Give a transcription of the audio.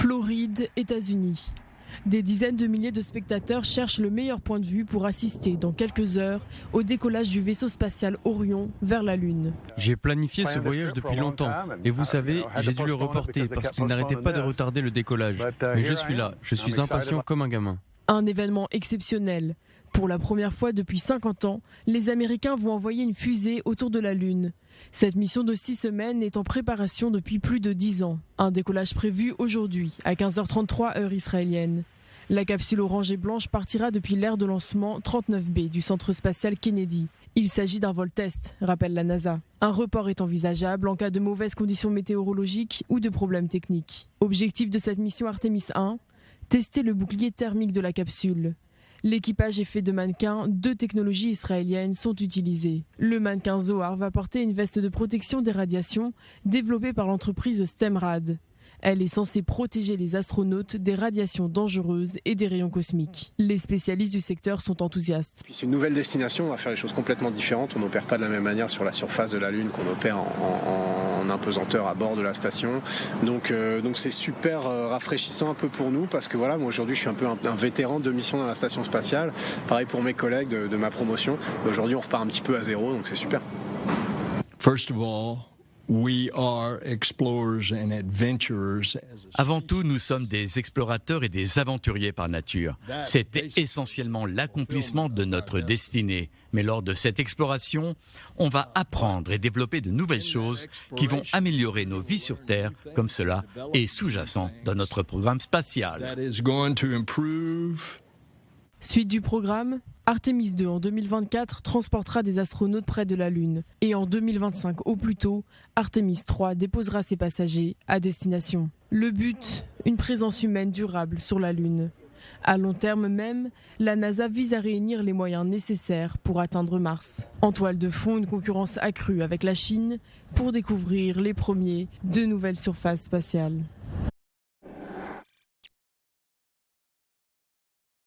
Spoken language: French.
Floride, États-Unis. Des dizaines de milliers de spectateurs cherchent le meilleur point de vue pour assister dans quelques heures au décollage du vaisseau spatial Orion vers la Lune. J'ai planifié ce voyage depuis longtemps et vous savez, j'ai dû le reporter parce qu'il n'arrêtait pas de retarder le décollage. Mais je suis là, je suis impatient comme un gamin. Un événement exceptionnel. Pour la première fois depuis 50 ans, les Américains vont envoyer une fusée autour de la Lune. Cette mission de 6 semaines est en préparation depuis plus de 10 ans. Un décollage prévu aujourd'hui à 15h33 heure israélienne. La capsule orange et blanche partira depuis l'aire de lancement 39B du centre spatial Kennedy. Il s'agit d'un vol test, rappelle la NASA. Un report est envisageable en cas de mauvaises conditions météorologiques ou de problèmes techniques. Objectif de cette mission Artemis 1, tester le bouclier thermique de la capsule. L'équipage est fait de mannequins, 2 technologies israéliennes sont utilisées. Le mannequin Zohar va porter une veste de protection des radiations développée par l'entreprise Stemrad. Elle est censée protéger les astronautes des radiations dangereuses et des rayons cosmiques. Les spécialistes du secteur sont enthousiastes. C'est une nouvelle destination, on va faire les choses complètement différentes. On n'opère pas de la même manière sur la surface de la Lune qu'on opère en apesanteur à bord de la station. Donc c'est super rafraîchissant un peu pour nous parce que voilà, moi aujourd'hui je suis un peu un vétéran de mission dans la station spatiale. Pareil pour mes collègues de ma promotion. Aujourd'hui on repart un petit peu à zéro, donc c'est super. First of all, we are explorers and adventurers. Avant tout, nous sommes des explorateurs et des aventuriers par nature. C'est essentiellement l'accomplissement de notre destinée. Mais lors de cette exploration, on va apprendre et développer de nouvelles choses qui vont améliorer nos vies sur Terre, comme cela est sous-jacent dans notre programme spatial. Suite du programme, Artemis 2 en 2024 transportera des astronautes près de la Lune. Et en 2025 au plus tôt, Artemis 3 déposera ses passagers à destination. Le but, une présence humaine durable sur la Lune. À long terme même, la NASA vise à réunir les moyens nécessaires pour atteindre Mars. En toile de fond, une concurrence accrue avec la Chine pour découvrir les premiers de nouvelles surfaces spatiales.